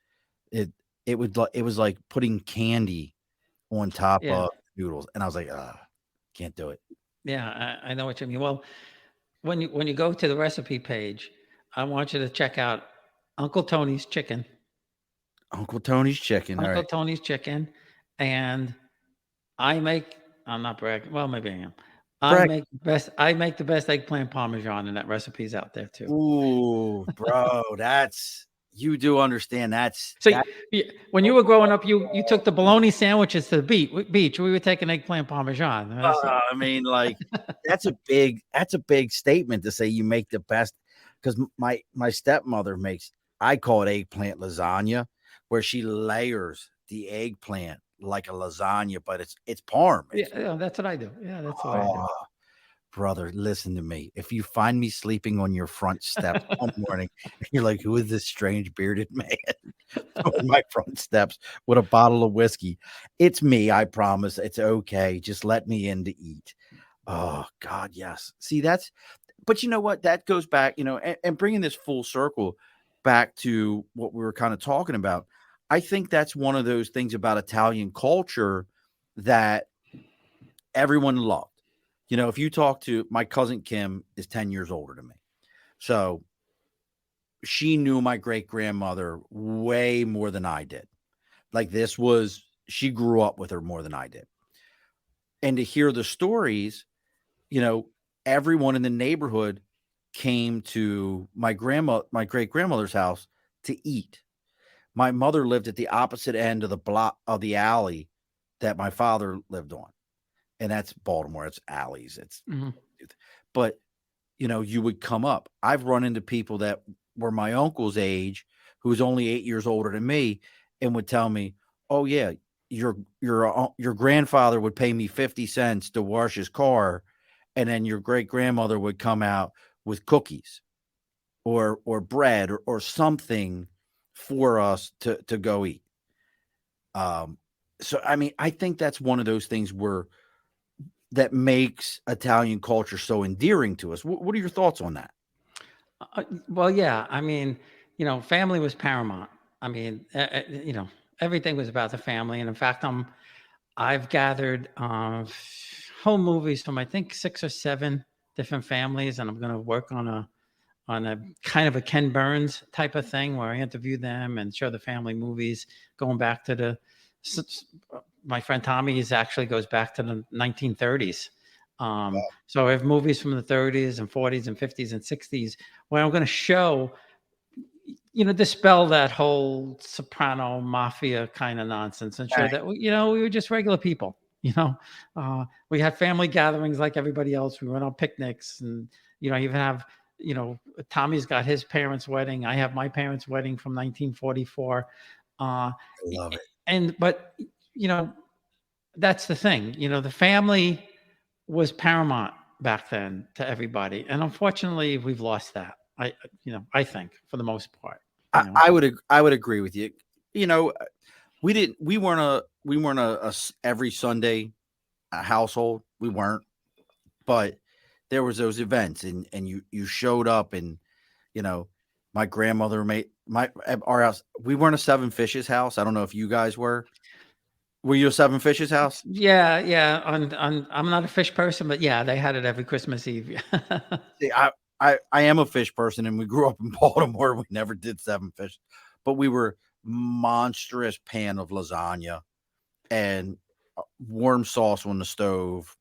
It was like putting candy on top of noodles, and I was like, can't do it. Yeah, I know what you mean. Well, when you go to the recipe page, I want you to check out Uncle Tony's chicken. Uncle Tony's chicken. Uncle Tony's chicken. And I'm not bragging. Well, maybe I am. I make the best eggplant parmesan, and that recipe's out there too. Ooh, bro, you do understand so when you were growing up, you took the bologna sandwiches to the beach. We were taking eggplant parmesan. I mean, like that's a big statement to say you make the best, because my stepmother makes, I call it eggplant lasagna, where she layers the eggplant like a lasagna, but it's parm. Yeah, that's what I do. Yeah, that's what I do. brother, listen to me. If you find me sleeping on your front steps one morning, and you're like, who is this strange bearded man on my front steps with a bottle of whiskey? It's me, I promise. It's okay. Just let me in to eat. Oh God, yes. See, but you know what? That goes back, and bringing this full circle back to what we were kind of talking about. I think that's one of those things about Italian culture that everyone loved. If you talk to my cousin Kim is 10 years older than me. So she knew my great grandmother way more than I did. Like she grew up with her more than I did. And to hear the stories, everyone in the neighborhood came to my great grandmother's house to eat. My mother lived at the opposite end of the block of the alley that my father lived on. And that's Baltimore. It's alleys. Mhm. But you would come up. I've run into people that were my uncle's age, who was only 8 years older than me, and would tell me, "Oh yeah, your grandfather would pay me 50 cents to wash his car, and then your great grandmother would come out with cookies or bread or something for us to go eat." So I mean, I think that's one of those things that makes Italian culture so endearing to us. What are your thoughts on that? Well, yeah. I mean, family was paramount. I mean, everything was about the family. And in fact, I've gathered home movies from I think 6 or 7 different families, and I'm going to work on a kind of a Ken Burns type of thing where I interview them and show the family movies going back to my friend Tommy's actually goes back to the 1930s. So I have movies from the 30s and 40s and 50s and 60s where I'm going to show, dispel that whole soprano mafia kind of nonsense and show that, we were just regular people. We had family gatherings like everybody else. We went on picnics and, even have, Tommy's got his parents' wedding. I have my parents' wedding from 1944. I love it. But, that's the thing, the family was paramount back then to everybody. And unfortunately, we've lost that. I think for the most part. I would agree with you. We weren't a every Sunday household. We weren't, but there was those events and you showed up and, my grandmother made our house. We weren't a Seven Fishes house. I don't know if you guys were. Were you a Seven Fishes house? Yeah, yeah. I'm not a fish person, but yeah, they had it every Christmas Eve. See, I am a fish person, and we grew up in Baltimore. We never did Seven Fish, but we were monstrous pan of lasagna and warm sauce on the stove.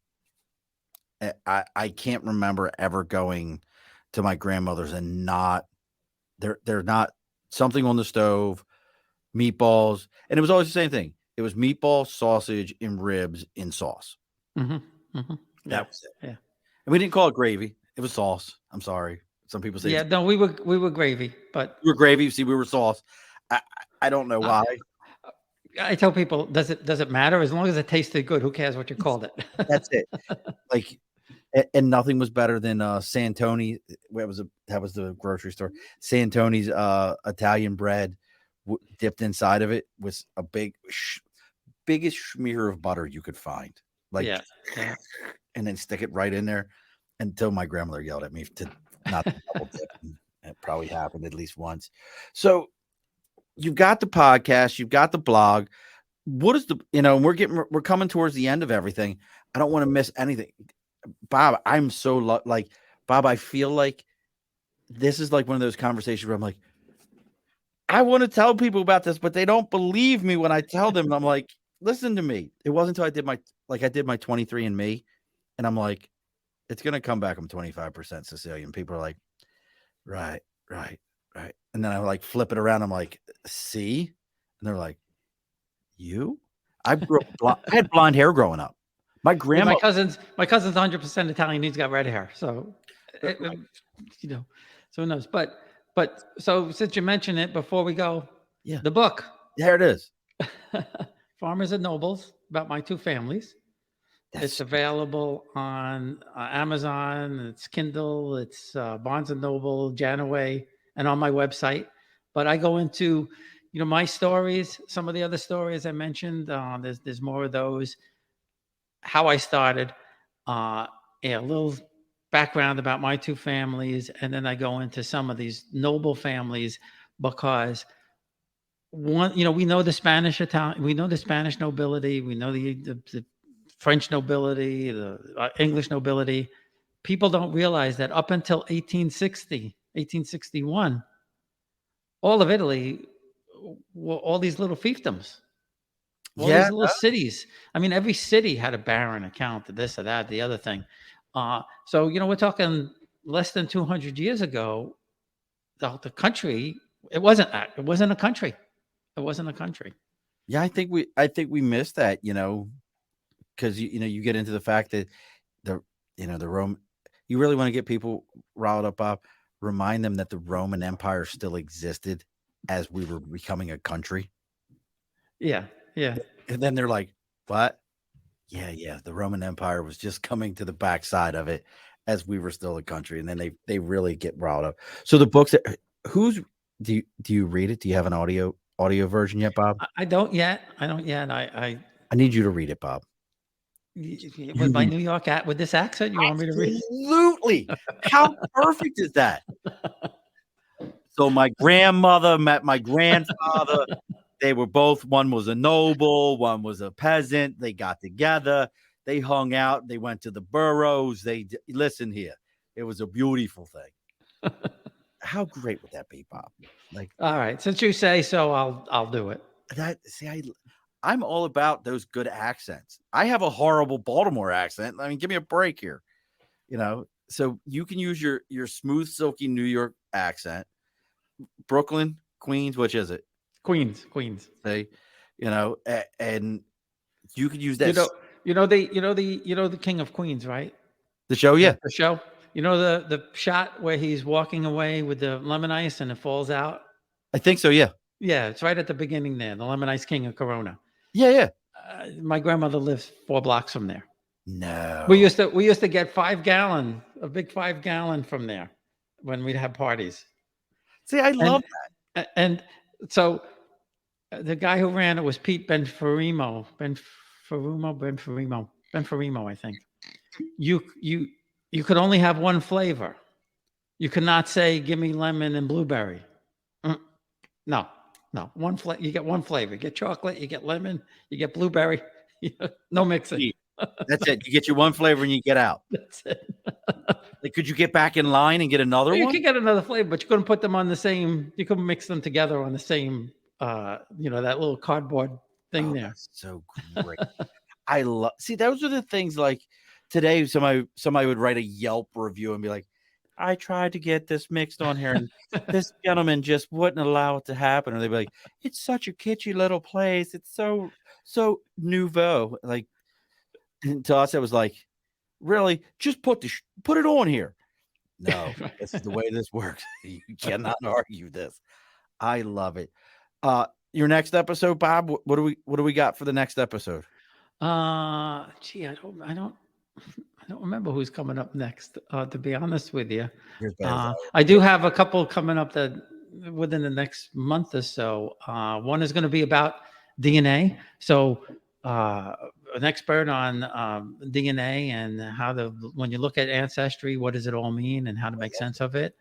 I can't remember ever going to my grandmother's and not they're not something on the stove, meatballs, and it was always the same thing. It was meatballs, sausage, and ribs in sauce. Hmm. Hmm. Yeah, That was it. yeah, And we didn't call it gravy. It was sauce. I'm sorry. Some people say yeah. No, we were gravy, but we were gravy. See, we were sauce. I, I don't know I, why. I tell people, does it matter as long as it tasted good? Who cares what you called it? That's it. Like, and nothing was better than Santoni. That was the grocery store. Santoni's Italian bread dipped inside of it with a biggest smear of butter you could find. Like, Yeah, yeah. and then stick it right in there until my grandmother yelled at me to not to double dip. And it probably happened at least once. So you've got the podcast, you've got the blog. What is we're coming towards the end of everything. I don't want to miss anything. Bob, I'm so like, Bob, I feel like this is like one of those conversations where I'm like, I want to tell people about this, but they don't believe me when I tell them. I'm like, listen to me. It wasn't until I did my 23andMe, and I'm like, it's gonna come back. I'm 25% Sicilian. People are like, right, right, right. And then I like flip it around. I'm like, see? And they're like, you? I had blonde hair growing up. My Yeah, grandma, my cousin's 100% Italian. He's got red hair, so right, you know, so who knows? But so since you mentioned it, before we go, yeah, the book, there it is. Farmers and Nobles, about my two families. It's available on Amazon, it's Kindle, it's Barnes and Noble, Janaway, and on my website. But I go into, my stories, some of the other stories I mentioned. There's more of those. How I started, a little background about my two families, and then I go into some of these noble families because we know the Spanish Italian, we know the Spanish nobility, we know the French nobility, the English nobility. People don't realize that up until 1860, 1861, all of Italy were all these little fiefdoms, all Yeah. these little cities. I mean, every city had a baron, a count, this or that, the other thing. So we're talking less than 200 years ago. The country, it wasn't that. It wasn't a country. It wasn't a country. Yeah, I think we missed that, because you get into the fact that the Rome you really want to get people riled up, Bob, remind them that the Roman Empire still existed as we were becoming a country. Yeah, yeah. And then they're like, "What?" Yeah, the Roman Empire was just coming to the backside of it as we were still a country, and then they really get riled up. So the books that who's do you read it? Do you have an audio version yet, Bob? I don't yet. I don't yet. I need you to read it, Bob. With You my need New York with this accent, you want me to read? Absolutely. How perfect is that? So my grandmother met my grandfather. They were both, one was a noble, one was a peasant. They got together. They hung out. They went to the boroughs. Listen here. It was a beautiful thing. How great would that be, Bob? Like All right, since you say so, I'll do it. that. See, I'm all about those good accents. I have a horrible Baltimore accent. I mean, give me a break here. So you can use your smooth, silky New York accent. Brooklyn, Queens, which is it? Queens. Say, and you could use You that. know, the King of Queens, right? The show, yeah, The show. You know the shot where he's walking away with the lemon ice and it falls out. I think so. Yeah, Yeah, it's right at the beginning there. The lemon ice king of Corona. yeah. My grandmother lives 4 blocks from there. No, We used to get 5-gallon, a big 5-gallon from there when we'd have parties. see, I love And so the guy who ran it was Pete Benferrimo, I think. You could only have one flavor. You could not say, "Give me lemon and blueberry." No, one flavor. You get one flavor. You get chocolate. You get lemon. You get blueberry. No mixing. that. That's it. You get your one flavor and you get out. That's it. Like, could you get back in line and get another You one? could get another flavor, but you couldn't put them on the same. You couldn't mix them together on the same. That little cardboard thing there. That's so great. I love. See, those are the things. Like today, somebody would write a Yelp review and be like, "I tried to get this mixed on here, and this gentleman just wouldn't allow it to happen." Or they'd be like, "It's such a kitschy little place. It's so nouveau." Like, and to us, it was like, "Really? Just put it on here." No, this is the way this works. You cannot argue this. I love it. Your next episode, Bob. What do we got for the next episode? Gee, I don't remember who's coming up next. To be honest with you, I do have a couple coming up that within the next month or so. One is going to be about DNA. So, an expert on DNA and when you look at ancestry, what does it all mean and how to make sense of it.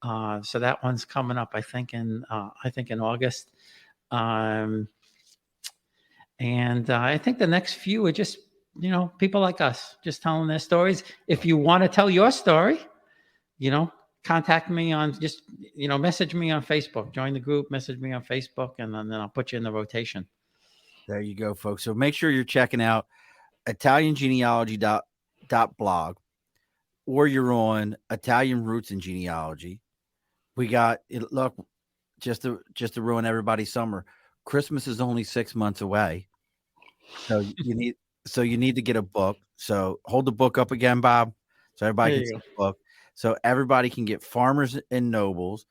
So that one's coming up, I think in August. And I think the next few are just, people like us just telling their stories. If you want to tell your story, contact me on message me on Facebook, join the group, message me on Facebook, and then I'll put you in the rotation. There you go, folks. So make sure you're checking out ItalianGenealogy.blog, or you're on Italian Roots and Genealogy. We got it. Look, just to ruin everybody's summer, Christmas is only 6 months away. So you need to get a book. So hold the book up again, Bob, so everybody can see the book. So everybody can get Farmers and Nobles.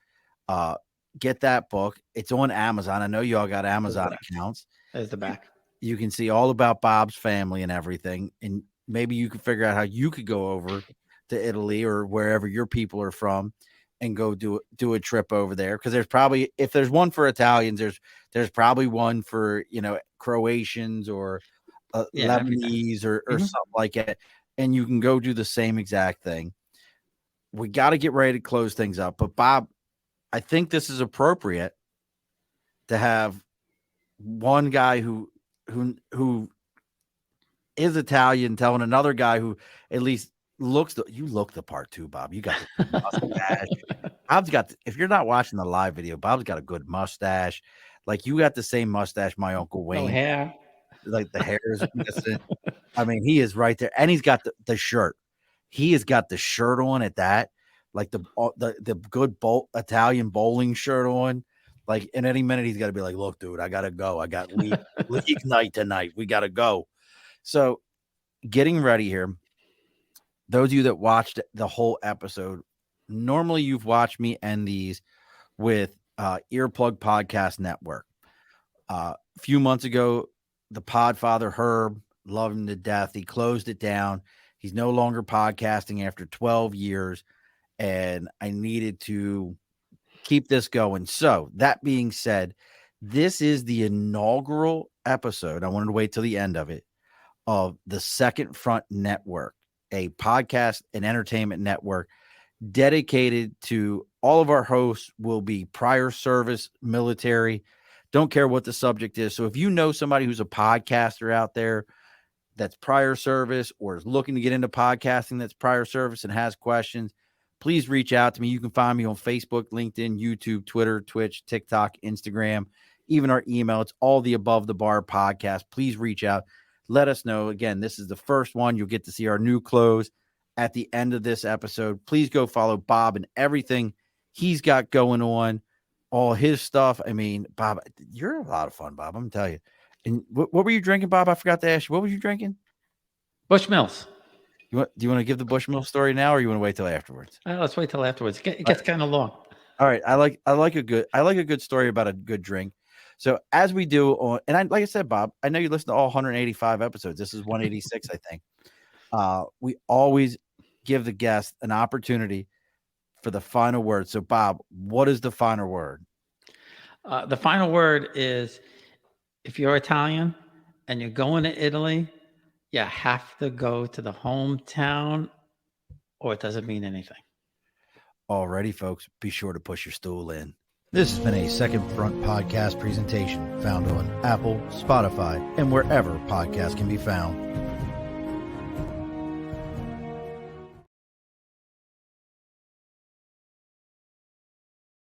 Get that book. It's on Amazon. I know you all got Amazon accounts. There's the back. You can see all about Bob's family and everything. And maybe you could figure out how you could go over to Italy or wherever your people are from and go do a trip over there. Cause there's probably, if there's one for Italians, there's probably one for, Croatians or Yeah, that'd be nice. Lebanese or Mhm. something like that. And you can go do the same exact thing. We got to get ready to close things up. But Bob, I think this is appropriate to have one guy who is Italian telling another guy who at least you look the part too, Bob. You got the good mustache. Bob's got if you're not watching the live video, Bob's got a good mustache. Like you got the same mustache my Uncle No Wayne. hair. Like the hair is missing. I mean, he is right there. And he's got the shirt. He has got the shirt on at that, like the good Italian bowling shirt on. Like in any minute, he's got to be like, look, dude, I got to go. I got league night tonight. We got to go. So getting ready here. Those of you that watched the whole episode, normally you've watched me end these with Earplug Podcast Network. A few months ago, the Podfather Herb, loved him to death. He closed it down. He's no longer podcasting after 12 years, and I needed to keep this going. So that being said, this is the inaugural episode. I wanted to wait till the end of it of the Second Front Network, a podcast and entertainment network dedicated to all of our hosts will be prior service military. Don't care what the subject is. So if you know somebody who's a podcaster out there that's prior service or is looking to get into podcasting that's prior service and has questions, please reach out to me. You can find me on Facebook, LinkedIn, YouTube, Twitter, Twitch, TikTok, Instagram, even our email. It's all the Above the Bar podcast. Please reach out. Let us know. Again, this is the first one. You'll get to see our new clothes at the end of this episode. Please go follow Bob and everything he's got going on, all his stuff. I mean, Bob, you're a lot of fun, Bob. I'm telling you. And what were you drinking, Bob? I forgot to ask you. What were you drinking? Bushmills. Do you want to give the Bushmill story now, or you want to wait till afterwards? Let's wait till afterwards. It gets kind of long. All right. I like a good story about a good drink. So as we do on, and like I said, Bob, I know you listen to all 185 episodes. This is 186, I think. We always give the guest an opportunity for the final word. So, Bob, what is the final word? The final word is, if you're Italian and you're going to Italy, you have to go to the hometown, or it doesn't mean anything. Alrighty, folks, be sure to push your stool in. This has been a Second Front podcast presentation found on Apple, Spotify, and wherever podcasts can be found.